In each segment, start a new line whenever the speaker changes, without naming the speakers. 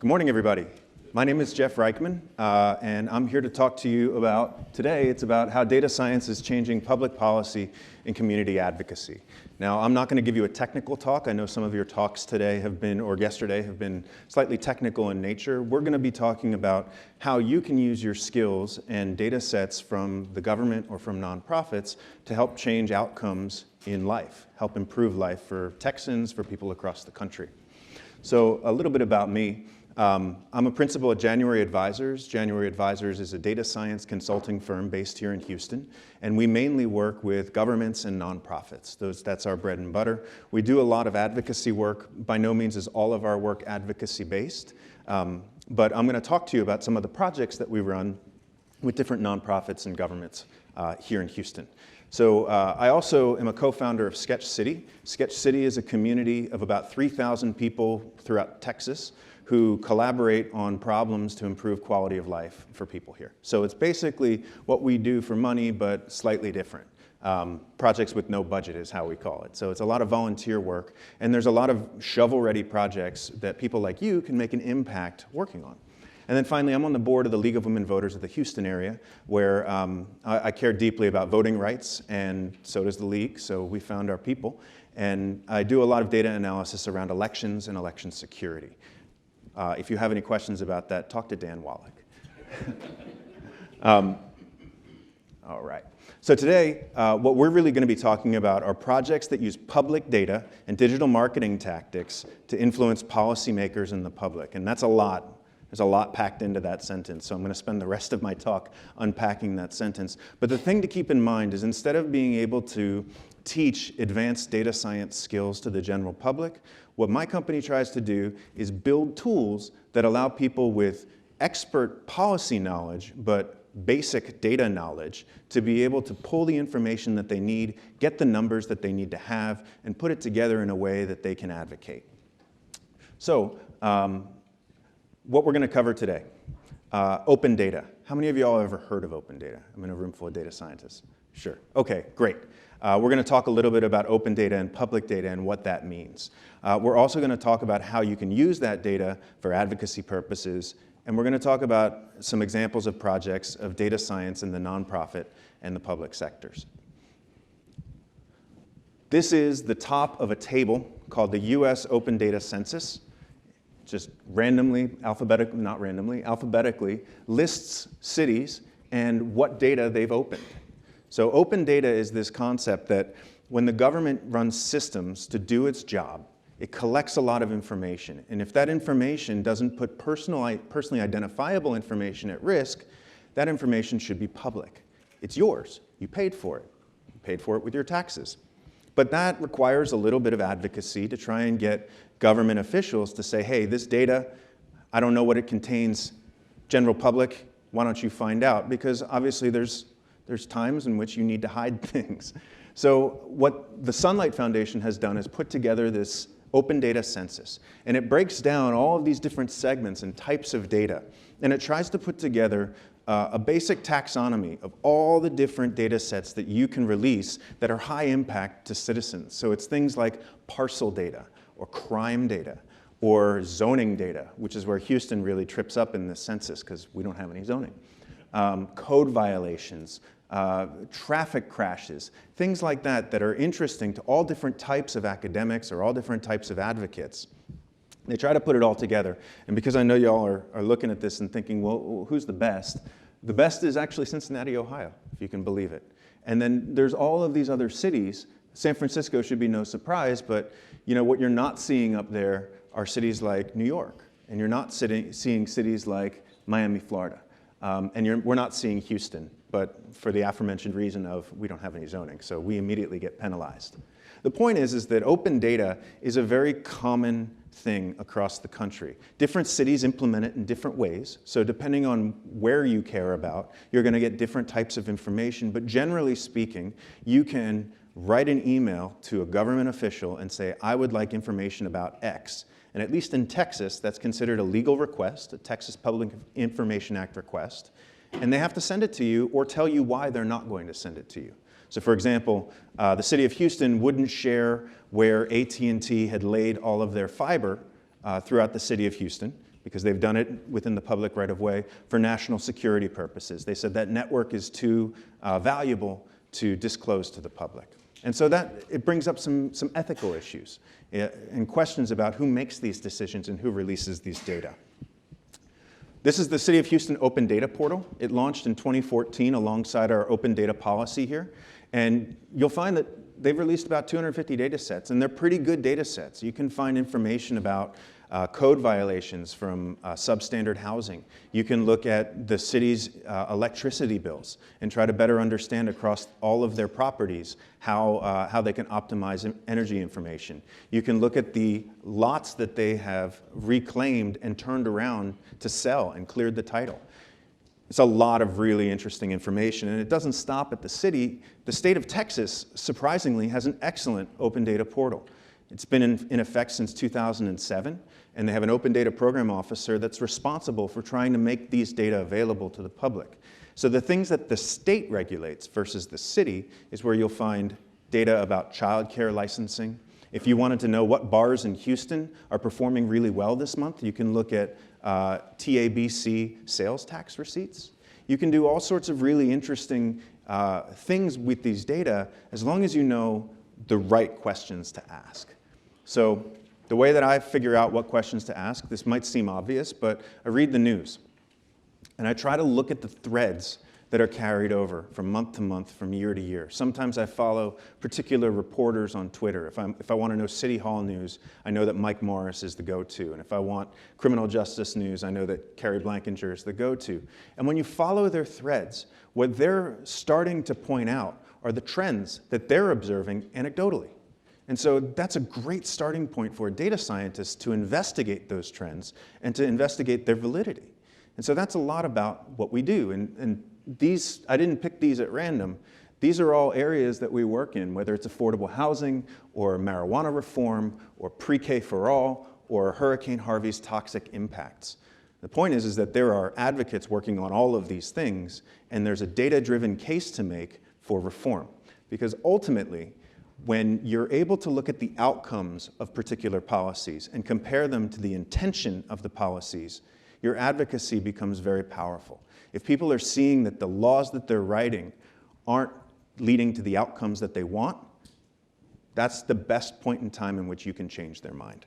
Good morning, everybody. My name is Jeff Reichman, and I'm here to talk to you about, today, it's about how data science is changing public policy and community advocacy. Now, I'm not going to give you a technical talk. I know some of your talks today have been, or yesterday, have been slightly technical in nature. We're going to be talking about how you can use your skills and data sets from the government or from nonprofits to help change outcomes in life, help improve life for Texans, for people across the country. So a little bit about me. I'm a principal at January Advisors. January Advisors is a data science consulting firm based here in Houston, and we mainly work with governments and nonprofits. That's our bread and butter. We do a lot of advocacy work. By no means is all of our work advocacy based, but I'm going to talk to you about some of the projects that we run with different nonprofits and governments here in Houston. So I also am a co-founder of Sketch City. Sketch City is a community of about 3,000 people throughout Texas who collaborate on problems to improve quality of life for people here. So it's basically what we do for money, but slightly different. Projects with no budget is how we call it. So it's a lot of volunteer work, and there's a lot of shovel-ready projects that people like you can make an impact working on. And then finally, I'm on the board of the League of Women Voters of the Houston area, where I care deeply about voting rights, and so does the League, so we found our people. And I do a lot of data analysis around elections and election security. If you have any questions about that, talk to Dan Wallach. All right. So today, what we're really going to be talking about are projects that use public data and digital marketing tactics to influence policymakers and the public. And that's a lot. There's a lot packed into that sentence, so I'm going to spend the rest of my talk unpacking that sentence. But the thing to keep in mind is instead of being able to teach advanced data science skills to the general public, what my company tries to do is build tools that allow people with expert policy knowledge, but basic data knowledge, to be able to pull the information that they need, get the numbers that they need to have, and put it together in a way that they can advocate. So, what we're going to cover today, open data. How many of you all ever heard of open data? I'm in a room full of data scientists. Sure. Okay, great. We're going to talk a little bit about open data and public data and what that means. We're also going to talk about how you can use that data for advocacy purposes, and we're going to talk about some examples of projects of data science in the nonprofit and the public sectors. This is the top of a table called the US Open Data Census. Just randomly, alphabetically lists cities and what data they've opened. So open data is this concept that when the government runs systems to do its job, it collects a lot of information. And if that information doesn't put personally identifiable information at risk, that information should be public. It's yours. You paid for it. You paid for it with your taxes. But that requires a little bit of advocacy to try and get government officials to say, hey, this data, I don't know what it contains. General public, why don't you find out? Because obviously there's times in which you need to hide things. So what the Sunlight Foundation has done is put together this open data census. And it breaks down all of these different segments and types of data. And it tries to put together a basic taxonomy of all the different data sets that you can release that are high impact to citizens. So it's things like parcel data, or crime data, or zoning data, which is where Houston really trips up in this census because we don't have any zoning. Code violations, traffic crashes, things like that that are interesting to all different types of academics or all different types of advocates. They try to put it all together. And because I know y'all are looking at this and thinking, well, who's the best? The best is actually Cincinnati, Ohio, if you can believe it. And then there's all of these other cities. San Francisco should be no surprise, but you know what you're not seeing up there are cities like New York, and you're not seeing cities like Miami, Florida, and we're not seeing Houston, but for the aforementioned reason of we don't have any zoning, so we immediately get penalized. The point is that open data is a very common thing across the country. Different cities implement it in different ways, so depending on where you care about, you're going to get different types of information, but generally speaking, you can write an email to a government official and say, I would like information about X. And at least in Texas, that's considered a legal request, a Texas Public Information Act request. And they have to send it to you or tell you why they're not going to send it to you. So for example, the city of Houston wouldn't share where AT&T had laid all of their fiber throughout the city of Houston, because they've done it within the public right-of-way for national security purposes. They said that network is too valuable to disclose to the public. And so it brings up some ethical issues and questions about who makes these decisions and who releases these data. This is the City of Houston Open Data Portal. It launched in 2014 alongside our open data policy here. And you'll find that they've released about 250 data sets, and they're pretty good data sets. You can find information about code violations from substandard housing. You can look at the city's electricity bills and try to better understand across all of their properties how they can optimize energy information. You can look at the lots that they have reclaimed and turned around to sell and cleared the title. It's a lot of really interesting information, and it doesn't stop at the city. The state of Texas, surprisingly, has an excellent open data portal. It's been in effect since 2007, and they have an open data program officer that's responsible for trying to make these data available to the public. So the things that the state regulates versus the city is where you'll find data about childcare licensing. If you wanted to know what bars in Houston are performing really well this month, you can look at TABC sales tax receipts. You can do all sorts of really interesting things with these data as long as you know the right questions to ask. So the way that I figure out what questions to ask, this might seem obvious, but I read the news and I try to look at the threads that are carried over from month to month, from year to year. Sometimes I follow particular reporters on Twitter. If I want to know City Hall news, I know that Mike Morris is the go-to. And if I want criminal justice news, I know that Carrie Blankinger is the go-to. And when you follow their threads, what they're starting to point out are the trends that they're observing anecdotally. And so that's a great starting point for a data scientist to investigate those trends and to investigate their validity. And so that's a lot about what we do. And these, I didn't pick these at random. These are all areas that we work in, whether it's affordable housing or marijuana reform or pre-K for all or Hurricane Harvey's toxic impacts. The point is that there are advocates working on all of these things, and there's a data-driven case to make for reform. Because ultimately, when you're able to look at the outcomes of particular policies and compare them to the intention of the policies, your advocacy becomes very powerful. If people are seeing that the laws that they're writing aren't leading to the outcomes that they want, that's the best point in time in which you can change their mind.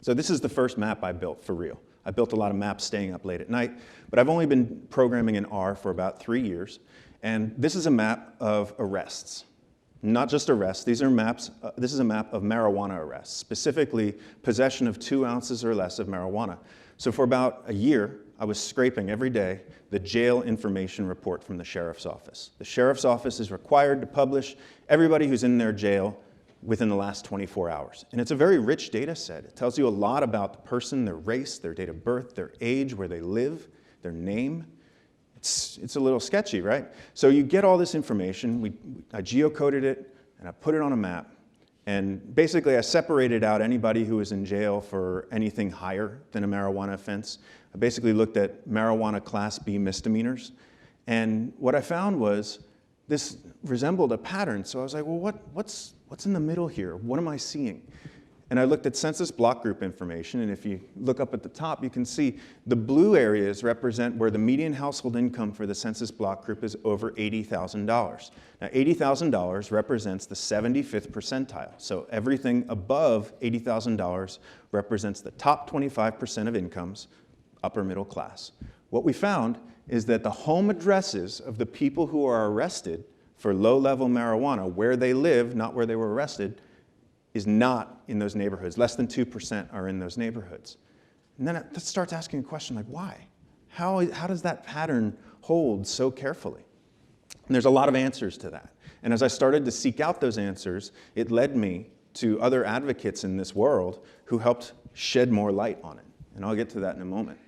So this is the first map I built for real. I built a lot of maps staying up late at night, but I've only been programming in R for about 3 years. And this is a map of arrests. Not just arrests, these are maps, this is a map of marijuana arrests, specifically possession of 2 ounces or less of marijuana. So for about a year, I was scraping every day the jail information report from the sheriff's office. The sheriff's office is required to publish everybody who's in their jail within the last 24 hours. And it's a very rich data set. It tells you a lot about the person, their race, their date of birth, their age, where they live, their name. It's a little sketchy, right? So you get all this information. I geocoded it, and I put it on a map. And basically, I separated out anybody who was in jail for anything higher than a marijuana offense. I basically looked at marijuana Class B misdemeanors. And what I found was this resembled a pattern. So I was like, well, what's in the middle here? What am I seeing? And I looked at census block group information, and if you look up at the top, you can see the blue areas represent where the median household income for the census block group is over $80,000. Now, $80,000 represents the 75th percentile. So everything above $80,000 represents the top 25% of incomes, upper middle class. What we found is that the home addresses of the people who are arrested for low-level marijuana, where they live, not where they were arrested, is not in those neighborhoods. Less than 2% are in those neighborhoods. And then it starts asking a question like, why? How does that pattern hold so carefully? And there's a lot of answers to that. And as I started to seek out those answers, it led me to other advocates in this world who helped shed more light on it. And I'll get to that in a moment.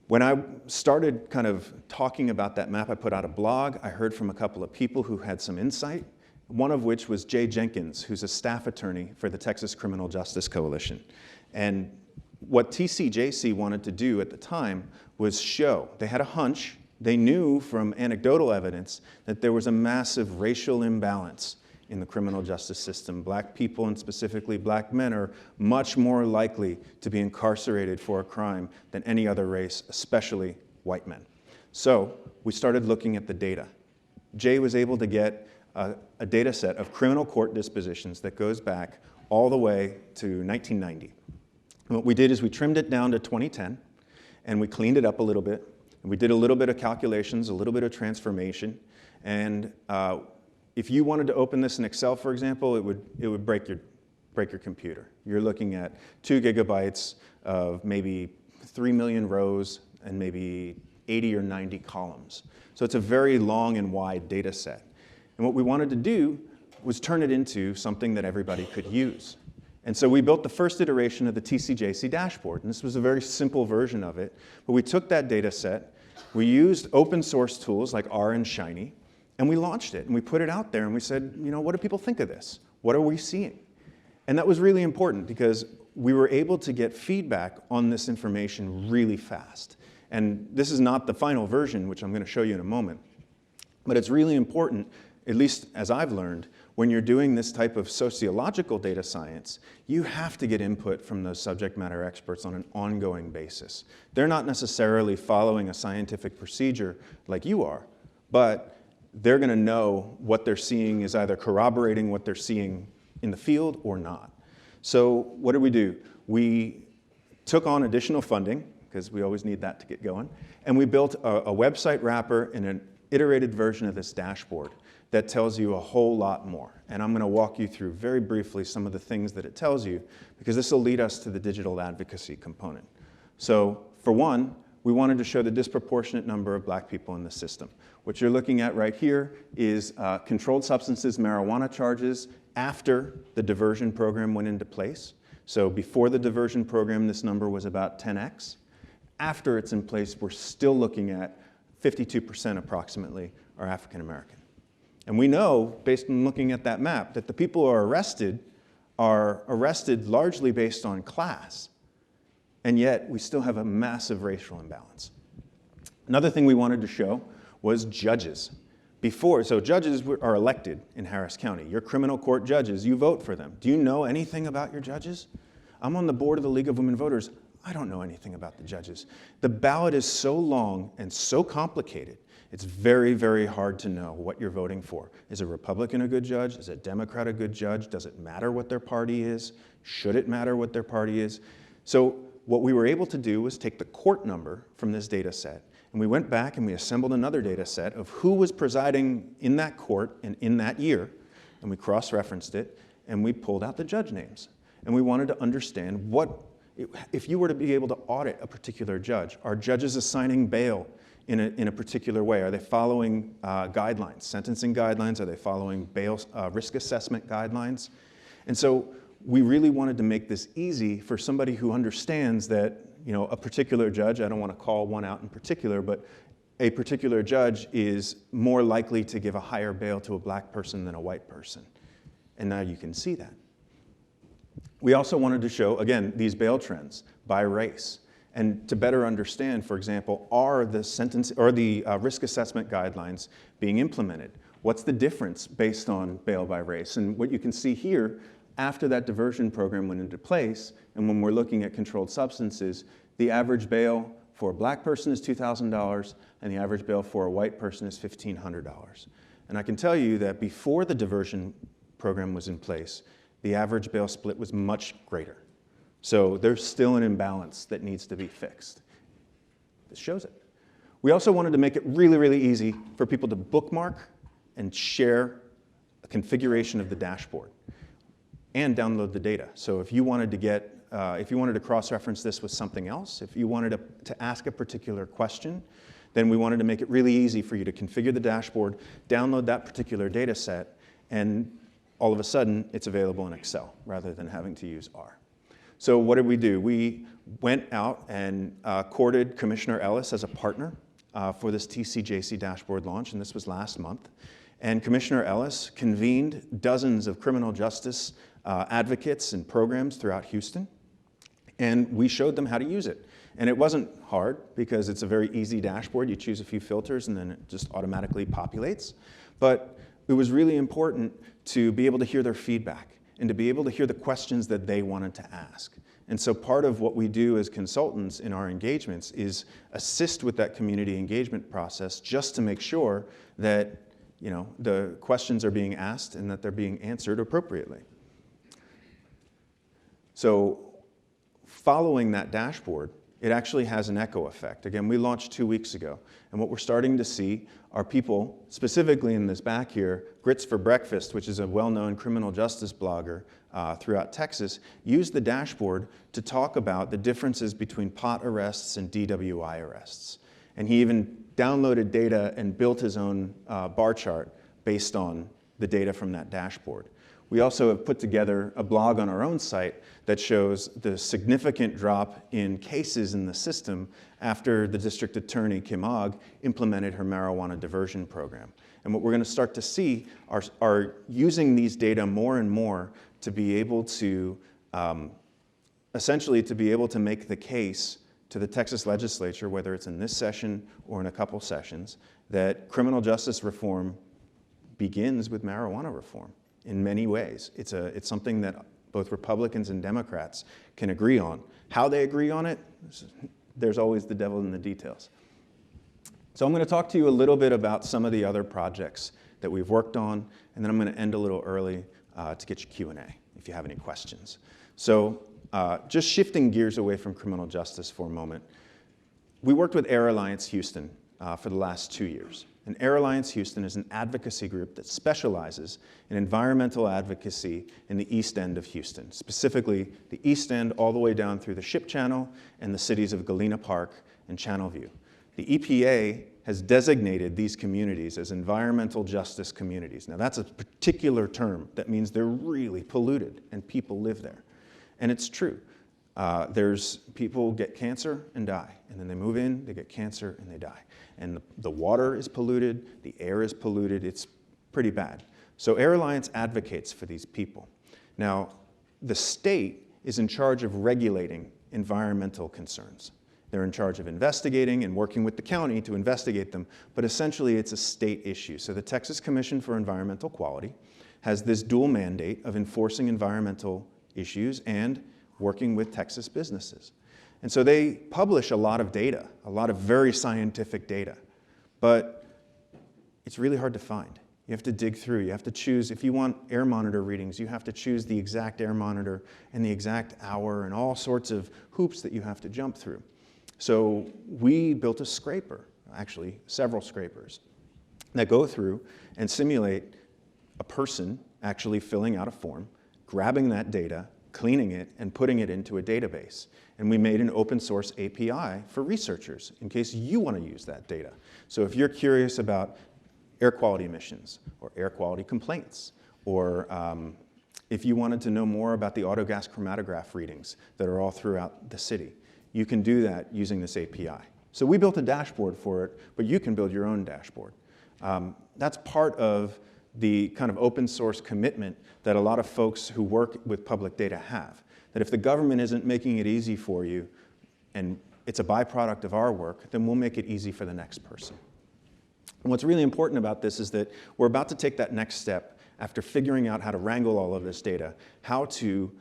When I started kind of talking about that map, I put out a blog. I heard from a couple of people who had some insight, one of which was Jay Jenkins, who's a staff attorney for the Texas Criminal Justice Coalition. And what TCJC wanted to do at the time was show, they had a hunch, they knew from anecdotal evidence that there was a massive racial imbalance in the criminal justice system. Black people, and specifically black men, are much more likely to be incarcerated for a crime than any other race, especially white men. So we started looking at the data. Jay was able to get a data set of criminal court dispositions that goes back all the way to 1990. And what we did is we trimmed it down to 2010, and we cleaned it up a little bit. And we did a little bit of calculations, a little bit of transformation. And if you wanted to open this in Excel, for example, it would break your computer. You're looking at 2 gigabytes of maybe 3 million rows and maybe 80 or 90 columns. So it's a very long and wide data set. And what we wanted to do was turn it into something that everybody could use. And so we built the first iteration of the TCJC Dashboard. And this was a very simple version of it. But we took that data set, we used open source tools like R and Shiny, and we launched it. And we put it out there and we said, you know, what do people think of this? What are we seeing? And that was really important because we were able to get feedback on this information really fast. And this is not the final version, which I'm going to show you in a moment. But it's really important, at least as I've learned, when you're doing this type of sociological data science, you have to get input from those subject matter experts on an ongoing basis. They're not necessarily following a scientific procedure like you are, but they're going to know what they're seeing is either corroborating what they're seeing in the field or not. So what did we do? We took on additional funding, because we always need that to get going, and we built a website wrapper and an iterated version of this dashboard that tells you a whole lot more. And I'm going to walk you through very briefly some of the things that it tells you, because this will lead us to the digital advocacy component. So for one, we wanted to show the disproportionate number of black people in the system. What you're looking at right here is controlled substances marijuana charges after the diversion program went into place. So before the diversion program, this number was about 10x. After it's in place, we're still looking at 52% approximately are African American. And we know, based on looking at that map, that the people who are arrested largely based on class. And yet, we still have a massive racial imbalance. Another thing we wanted to show was judges. So judges are elected in Harris County. Your criminal court judges, you vote for them. Do you know anything about your judges? I'm on the board of the League of Women Voters. I don't know anything about the judges. The ballot is so long and so complicated, it's very, very hard to know what you're voting for. Is a Republican a good judge? Is a Democrat a good judge? Does it matter what their party is? Should it matter what their party is? So what we were able to do was take the court number from this data set, and we went back and we assembled another data set of who was presiding in that court and in that year, and we cross-referenced it, and we pulled out the judge names. And we wanted to understand if you were to be able to audit a particular judge, are judges assigning bail in a particular way? Are they following guidelines, sentencing guidelines? Are they following bail risk assessment guidelines? And so we really wanted to make this easy for somebody who understands that, you know, a particular judge, I don't want to call one out in particular, but a particular judge is more likely to give a higher bail to a black person than a white person. And now you can see that. We also wanted to show, again, these bail trends by race. And to better understand, for example, are the risk assessment guidelines being implemented? What's the difference based on bail by race? And what you can see here, after that diversion program went into place, and when we're looking at controlled substances, the average bail for a black person is $2,000, and the average bail for a white person is $1,500. And I can tell you that before the diversion program was in place, the average bail split was much greater. So there's still an imbalance that needs to be fixed. This shows it. We also wanted to make it really, really easy for people to bookmark and share a configuration of the dashboard and download the data. So if you wanted to cross-reference this with something else, if you wanted to ask a particular question, then we wanted to make it really easy for you to configure the dashboard, download that particular data set, and all of a sudden, it's available in Excel rather than having to use R. So what did we do? We went out and courted Commissioner Ellis as a partner for this TCJC Dashboard launch, and this was last month. And Commissioner Ellis convened dozens of criminal justice advocates and programs throughout Houston, and we showed them how to use it. And it wasn't hard because it's a very easy dashboard. You choose a few filters and then it just automatically populates. But it was really important to be able to hear their feedback and to be able to hear the questions that they wanted to ask. And so part of what we do as consultants in our engagements is assist with that community engagement process just to make sure that the questions are being asked and that they're being answered appropriately. So following that dashboard, it actually has an echo effect. Again, we launched 2 weeks ago, and what we're starting to see are people, specifically in this back here, Grits for Breakfast, which is a well-known criminal justice blogger throughout Texas, use the dashboard to talk about the differences between pot arrests and DWI arrests. And he even downloaded data and built his own bar chart based on the data from that dashboard. We also have put together a blog on our own site that shows the significant drop in cases in the system after the district attorney, Kim Ogg, implemented her marijuana diversion program. And what we're going to start to see are using these data more and more to be able to, essentially to be able to make the case to the Texas legislature, whether it's in this session or in a couple sessions, that criminal justice reform begins with marijuana reform. In many ways. It's something that both Republicans and Democrats can agree on. How they agree on it, there's always the devil in the details. So I'm going to talk to you a little bit about some of the other projects that we've worked on, and then I'm going to end a little early to get you Q&A if you have any questions. So just shifting gears away from criminal justice for a moment, we worked with Air Alliance Houston for the last 2 years. And Air Alliance Houston is an advocacy group that specializes in environmental advocacy in the east end of Houston, specifically the east end all the way down through the Ship Channel and the cities of Galena Park and Channelview. The EPA has designated these communities as environmental justice communities. Now that's a particular term that means they're really polluted and people live there. And it's true. People get cancer and die, and then they move in, they get cancer and they die. And the water is polluted, the air is polluted, it's pretty bad. So Air Alliance advocates for these people. Now, the state is in charge of regulating environmental concerns. They're in charge of investigating and working with the county to investigate them, but essentially it's a state issue. So the Texas Commission for Environmental Quality has this dual mandate of enforcing environmental issues and working with Texas businesses. And so they publish a lot of data, a lot of very scientific data, but it's really hard to find. You have to dig through, you have to choose, if you want air monitor readings, you have to choose the exact air monitor and the exact hour and all sorts of hoops that you have to jump through. So we built a scraper, actually several scrapers, that go through and simulate a person actually filling out a form, grabbing that data, cleaning it, and putting it into a database. And we made an open source API for researchers in case you want to use that data. So if you're curious about air quality emissions or air quality complaints, or if you wanted to know more about the autogas chromatograph readings that are all throughout the city, you can do that using this API. So we built a dashboard for it, but you can build your own dashboard. That's part of the kind of open source commitment that a lot of folks who work with public data have. That if the government isn't making it easy for you, and it's a byproduct of our work, then we'll make it easy for the next person. And what's really important about this is that we're about to take that next step after figuring out how to wrangle all of this data, how to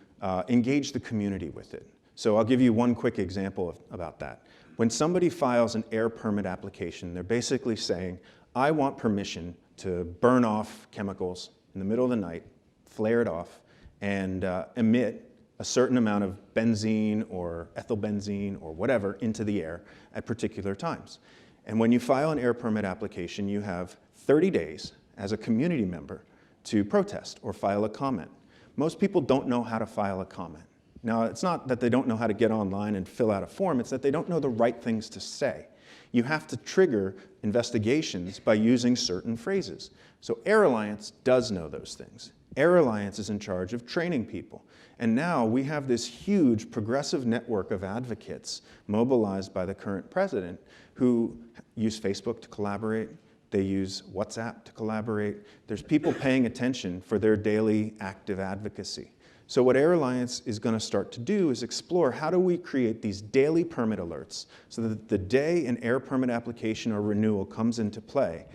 engage the community with it. So I'll give you one quick example about that. When somebody files an air permit application, they're basically saying, I want permission to burn off chemicals in the middle of the night, flare it off, and emit a certain amount of benzene or ethylbenzene or whatever into the air at particular times. And when you file an air permit application, you have 30 days as a community member to protest or file a comment. Most people don't know how to file a comment. Now, it's not that they don't know how to get online and fill out a form, it's that they don't know the right things to say. You have to trigger investigations by using certain phrases. So Air Alliance does know those things. Air Alliance is in charge of training people. And now we have this huge progressive network of advocates mobilized by the current president who use Facebook to collaborate. They use WhatsApp to collaborate. There's people paying attention for their daily active advocacy. So what Air Alliance is going to start to do is explore how do we create these daily permit alerts so that the day an air permit application or renewal comes into play,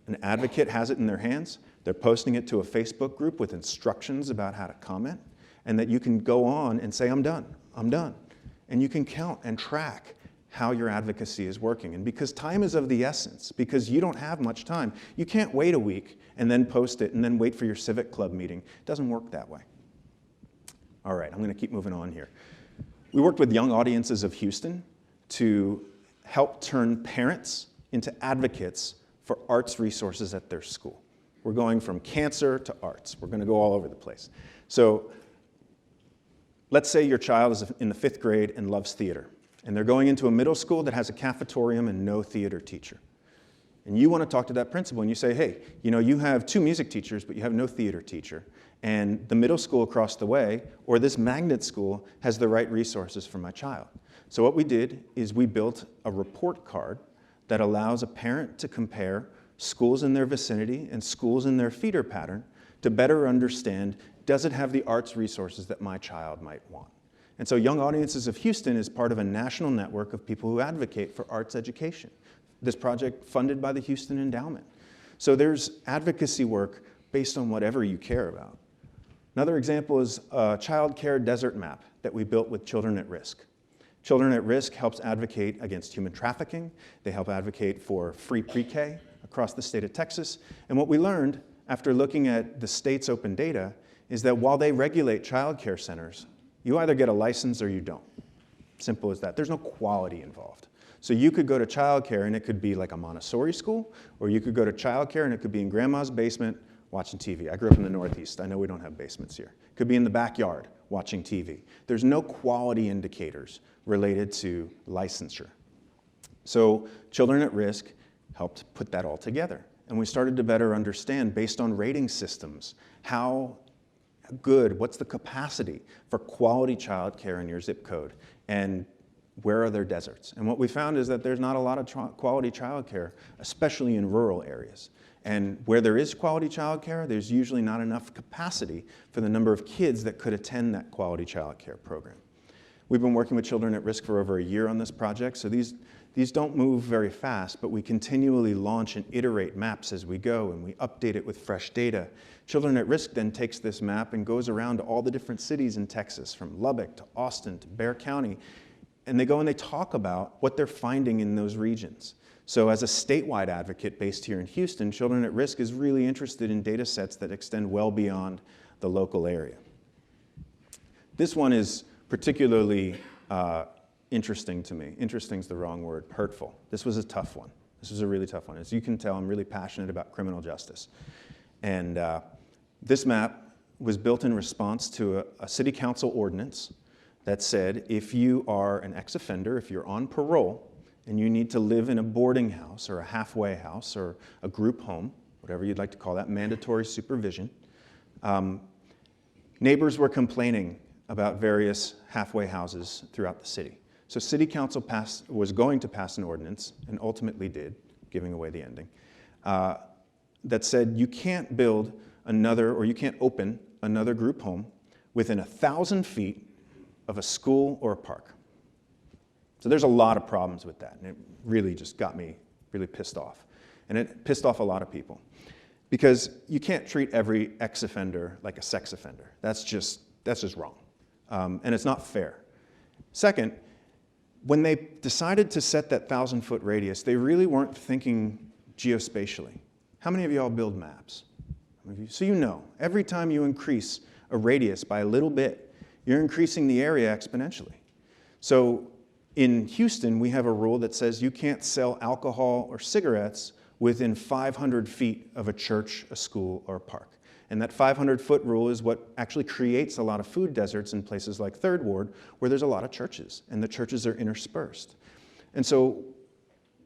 an advocate has it in their hands, They're posting it to a Facebook group with instructions about how to comment, and that you can go on and say, I'm done, I'm done. And you can count and track how your advocacy is working. And because time is of the essence, because you don't have much time, you can't wait a week and then post it and then wait for your civic club meeting. It doesn't work that way. All right, I'm going to keep moving on here. We worked with Young Audiences of Houston to help turn parents into advocates for arts resources at their school. We're going from cancer to arts. We're going to go all over the place. So let's say your child is in the 5th grade and loves theater, and they're going into a middle school that has a cafetorium and no theater teacher. And you want to talk to that principal and you say, hey, you have 2 music teachers, but you have no theater teacher. And the middle school across the way, or this magnet school, has the right resources for my child. So what we did is we built a report card that allows a parent to compare schools in their vicinity and schools in their feeder pattern to better understand, does it have the arts resources that my child might want? And so Young Audiences of Houston is part of a national network of people who advocate for arts education. This project funded by the Houston Endowment. So there's advocacy work based on whatever you care about. Another example is a child care desert map that we built with Children at Risk. Children at Risk helps advocate against human trafficking. They help advocate for free pre-K across the state of Texas. And what we learned after looking at the state's open data is that while they regulate child care centers, you either get a license or you don't. Simple as that. There's no quality involved. So you could go to child care and it could be like a Montessori school, or you could go to child care and it could be in grandma's basement watching TV. I grew up in the Northeast. I know we don't have basements here. It could be in the backyard watching TV. There's no quality indicators related to licensure. So Children at Risk helped put that all together. And we started to better understand, based on rating systems, how good, what's the capacity for quality child care in your zip code, and where are there deserts? And what we found is that there's not a lot of quality child care, especially in rural areas. And where there is quality child care, there's usually not enough capacity for the number of kids that could attend that quality child care program. We've been working with Children at Risk for over a year on this project, so these don't move very fast, but we continually launch and iterate maps as we go, and we update it with fresh data. Children at Risk then takes this map and goes around to all the different cities in Texas, from Lubbock to Austin to Bexar County, and they go and they talk about what they're finding in those regions. So as a statewide advocate based here in Houston, Children at Risk is really interested in data sets that extend well beyond the local area. This one is particularly interesting to me. Interesting is the wrong word, hurtful. This was a tough one. This was a really tough one. As you can tell, I'm really passionate about criminal justice. And this map was built in response to a city council ordinance that said if you are an ex-offender, if you're on parole, and you need to live in a boarding house or a halfway house or a group home, whatever you'd like to call that, mandatory supervision, neighbors were complaining about various halfway houses throughout the city. So city council was going to pass an ordinance, and ultimately did, giving away the ending, that said you can't build another, or you can't open another group home within 1,000 feet of a school or a park. So there's a lot of problems with that, and it really just got me really pissed off. And it pissed off a lot of people. Because you can't treat every ex-offender like a sex offender. That's just wrong. And it's not fair. Second, when they decided to set that 1,000-foot radius, they really weren't thinking geospatially. How many of y'all build maps? So you know, every time you increase a radius by a little bit, you're increasing the area exponentially. So in Houston, we have a rule that says you can't sell alcohol or cigarettes within 500 feet of a church, a school, or a park. And that 500-foot rule is what actually creates a lot of food deserts in places like 3rd Ward, where there's a lot of churches, and the churches are interspersed. And so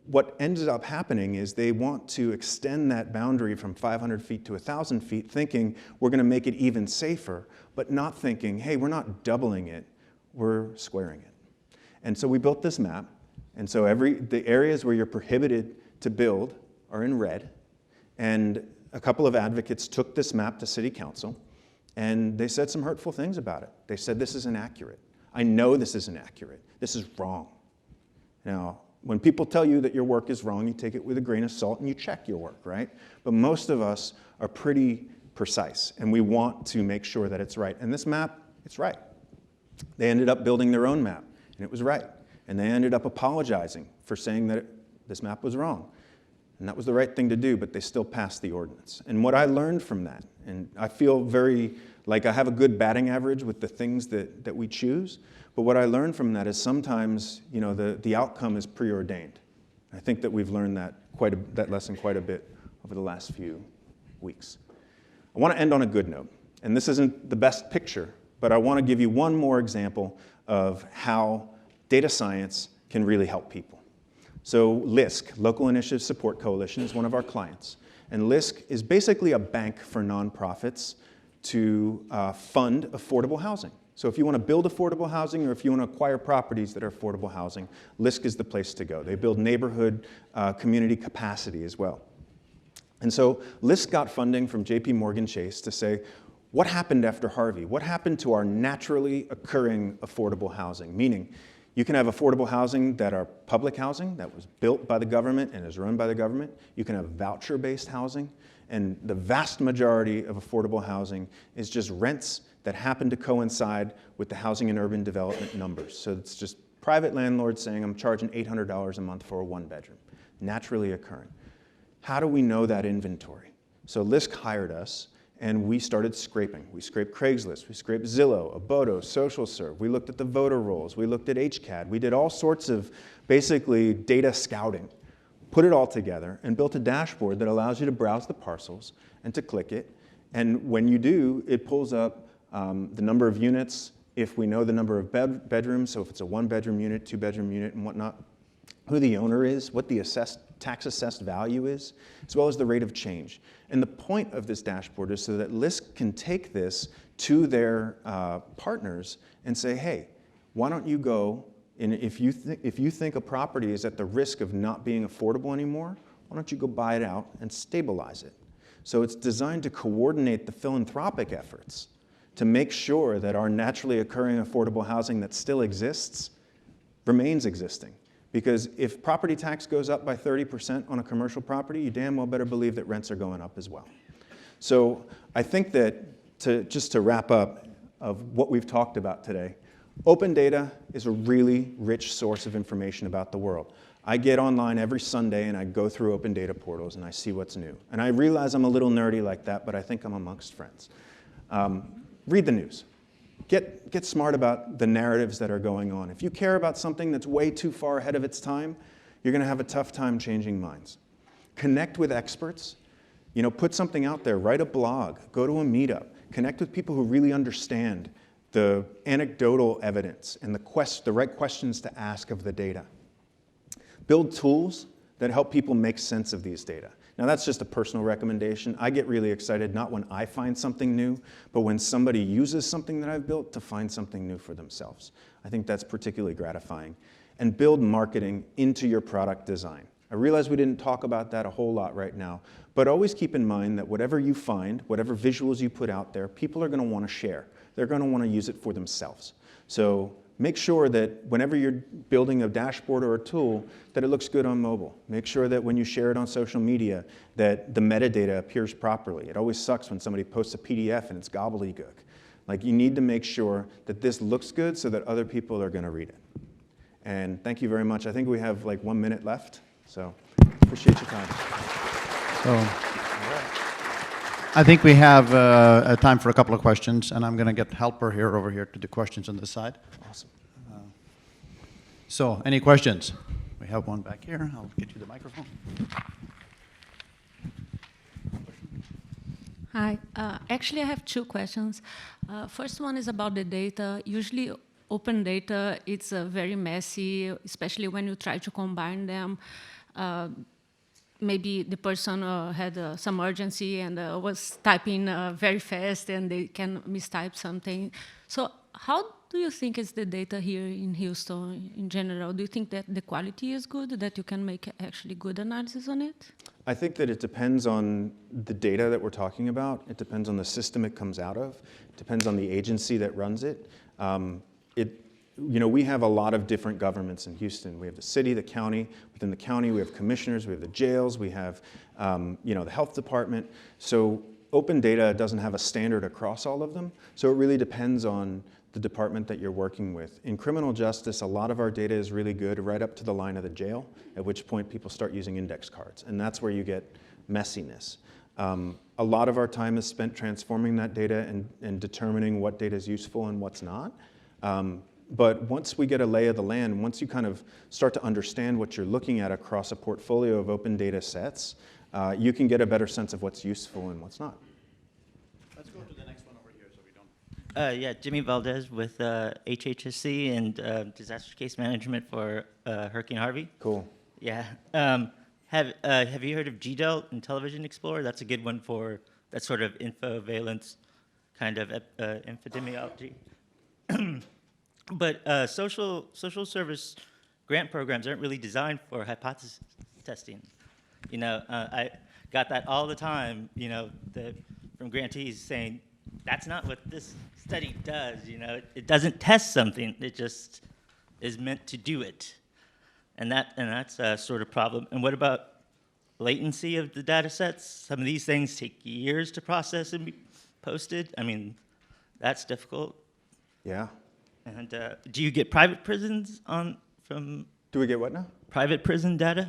what ends up happening is they want to extend that boundary from 500 feet to 1,000 feet, thinking we're going to make it even safer, but not thinking, hey, we're not doubling it, we're squaring it. And so we built this map, and so the areas where you're prohibited to build are in red, and a couple of advocates took this map to city council, and they said some hurtful things about it. They said, this is inaccurate. I know this is inaccurate. This is wrong. Now, When people tell you that your work is wrong, you take it with a grain of salt and you check your work, right? But most of us are pretty precise, and we want to make sure that it's right. And this map, it's right. They ended up building their own map, and it was right. And they ended up apologizing for saying that this map was wrong. And that was the right thing to do, but they still passed the ordinance. And what I learned from that, and I feel very like I have a good batting average with the things that we choose, but what I learned from that is sometimes, you know, the outcome is preordained. I think that we've learned that lesson quite a bit over the last few weeks. I want to end on a good note, and this isn't the best picture, but I want to give you one more example of how data science can really help people. So LISC, Local Initiative Support Coalition, is one of our clients. And LISC is basically a bank for nonprofits to fund affordable housing. So if you want to build affordable housing or if you want to acquire properties that are affordable housing, LISC is the place to go. They build neighborhood community capacity as well. And so LISC got funding from JP Morgan Chase to say, what happened after Harvey? What happened to our naturally occurring affordable housing? Meaning, you can have affordable housing that are public housing that was built by the government and is run by the government. You can have voucher-based housing. And the vast majority of affordable housing is just rents that happen to coincide with the housing and urban development numbers. So it's just private landlords saying, I'm charging $800 a month for a one-bedroom, naturally occurring. How do we know that inventory? So LISC hired us, and we started scraping. We scraped Craigslist, we scraped Zillow, Abodo, SocialServe. We looked at the voter rolls, we looked at HCAD. We did all sorts of basically data scouting, put it all together, and built a dashboard that allows you to browse the parcels and to click it. And when you do, it pulls up the number of units, if we know the number of bedrooms, so if it's a one-bedroom unit, two-bedroom unit, and whatnot, who the owner is, what the tax-assessed value is, as well as the rate of change. And the point of this dashboard is so that LISC can take this to their partners and say, hey, why don't you go, and if you think a property is at the risk of not being affordable anymore, why don't you go buy it out and stabilize it? So it's designed to coordinate the philanthropic efforts to make sure that our naturally occurring affordable housing that still exists remains existing. Because if property tax goes up by 30% on a commercial property, you damn well better believe that rents are going up as well. So I think that just to wrap up of what we've talked about today, open data is a really rich source of information about the world. I get online every Sunday and I go through open data portals and I see what's new. And I realize I'm a little nerdy like that, but I think I'm amongst friends. Read the news. Get smart about the narratives that are going on. If you care about something that's way too far ahead of its time, you're going to have a tough time changing minds. Connect with experts. You know, put something out there. Write a blog. Go to a meetup. Connect with people who really understand the anecdotal evidence and the right questions to ask of the data. Build tools that help people make sense of these data. Now, that's just a personal recommendation. I get really excited not when I find something new, but when somebody uses something that I've built to find something new for themselves. I think that's particularly gratifying. And build marketing into your product design. I realize we didn't talk about that a whole lot right now, but always keep in mind that whatever you find, whatever visuals you put out there, people are going to want to share. They're going to want to use it for themselves. So make sure that whenever you're building a dashboard or a tool, that it looks good on mobile. Make sure that when you share it on social media, that the metadata appears properly. It always sucks when somebody posts a PDF and it's gobbledygook. Like, you need to make sure that this looks good so that other people are going to read it. And thank you very much. I think we have like 1 minute left, so appreciate your time.
So, I think we have time for a couple of questions, and I'm going to get Helper over here to do questions on this side.
Awesome.
So, any questions? We have one back here. I'll get you the microphone.
Hi. Actually, I have two questions. First one is about the data. Usually, open data, it's very messy, especially when you try to combine them. Maybe the person had some urgency and was typing very fast and they can mistype something. So how do you think is the data here in Houston in general? Do you think that the quality is good, that you can make actually good analysis on it?
I think that it depends on the data that we're talking about. It depends on the system it comes out of. It depends on the agency that runs it. we have a lot of different governments in Houston. We have the city, the county. Within the county, we have commissioners, we have the jails, we have, the health department. So open data doesn't have a standard across all of them. So it really depends on the department that you're working with. In criminal justice, a lot of our data is really good right up to the line of the jail, at which point people start using index cards. And that's where you get messiness. A lot of our time is spent transforming that data and determining what data is useful and what's not. But once we get a lay of the land, once you kind of start to understand what you're looking at across a portfolio of open data sets, you can get a better sense of what's useful and what's not.
Let's go to the next one over here so we don't...
Yeah, Jimmy Valdez with HHSC and Disaster Case Management for Hurricane Harvey.
Cool.
Yeah. Have you heard of GDEL and Television Explorer? That's a good one for that sort of infovalence kind of epidemiology. But social service grant programs aren't really designed for hypothesis testing. I got that all the time, from grantees saying, that's not what this study does, It doesn't test something, it just is meant to do it. And that's a sort of problem. And what about latency of the data sets? Some of these things take years to process and be posted. I mean, that's difficult.
Yeah.
And do you get private prisons from?
Do we get what now?
Private prison data?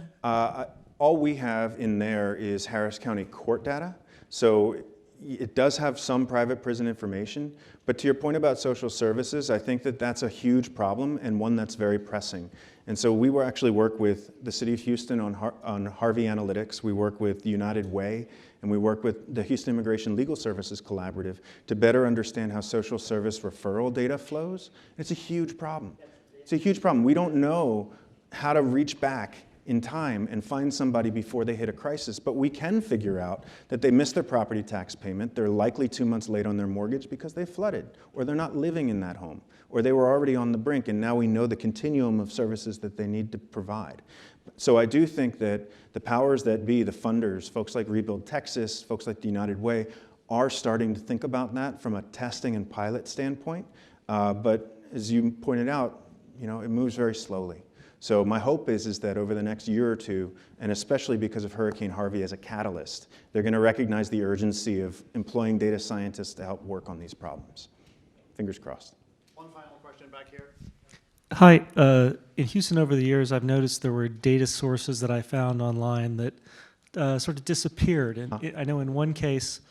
All we have in there is Harris County court data. So it does have some private prison information. But to your point about social services, I think that that's a huge problem and one that's very pressing. And so we actually work with the City of Houston on Harvey Analytics. We work with United Way, and we work with the Houston Immigration Legal Services Collaborative to better understand how social service referral data flows. It's a huge problem. It's a huge problem. We don't know how to reach back in time and find somebody before they hit a crisis, but we can figure out that they missed their property tax payment, they're likely 2 months late on their mortgage because they flooded, or they're not living in that home, or they were already on the brink and now we know the continuum of services that they need to provide. So I do think that the powers that be, the funders, folks like Rebuild Texas, folks like the United Way, are starting to think about that from a testing and pilot standpoint, but as you pointed out, it moves very slowly. So my hope is that over the next year or two, and especially because of Hurricane Harvey as a catalyst, they're going to recognize the urgency of employing data scientists to help work on these problems. Fingers crossed.
One final question back here.
Hi. In Houston over the years, I've noticed there were data sources that I found online that sort of disappeared. And I know in one case,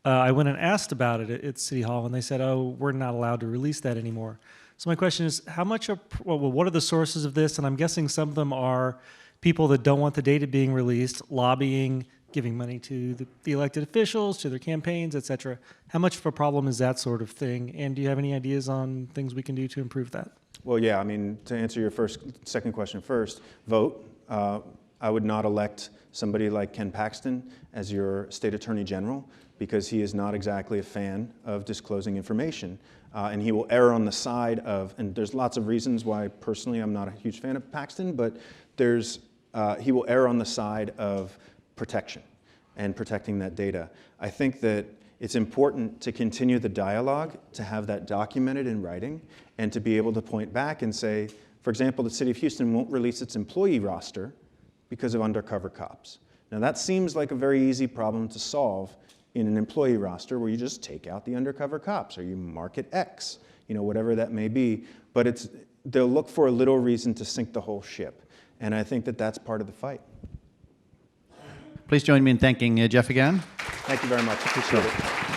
I went and asked about it at City Hall, and they said, oh, we're not allowed to release that anymore. So my question is, what are the sources of this? And I'm guessing some of them are people that don't want the data being released, lobbying, giving money to the elected officials, to their campaigns, et cetera. How much of a problem is that sort of thing? And do you have any ideas on things we can do to improve that?
Well, yeah, I mean, to answer your second question first, vote. I would not elect somebody like Ken Paxton as your state attorney general because he is not exactly a fan of disclosing information. And he will err on the side of, and there's lots of reasons why personally I'm not a huge fan of Paxton, but he will err on the side of protection and protecting that data. I think that it's important to continue the dialogue, to have that documented in writing, and to be able to point back and say, for example, the City of Houston won't release its employee roster because of undercover cops. Now that seems like a very easy problem to solve in an employee roster where you just take out the undercover cops or you mark it X, whatever that may be. But they'll look for a little reason to sink the whole ship. And I think that that's part of the fight.
Please join me in thanking Jeff again.
Thank you very much. Appreciate it.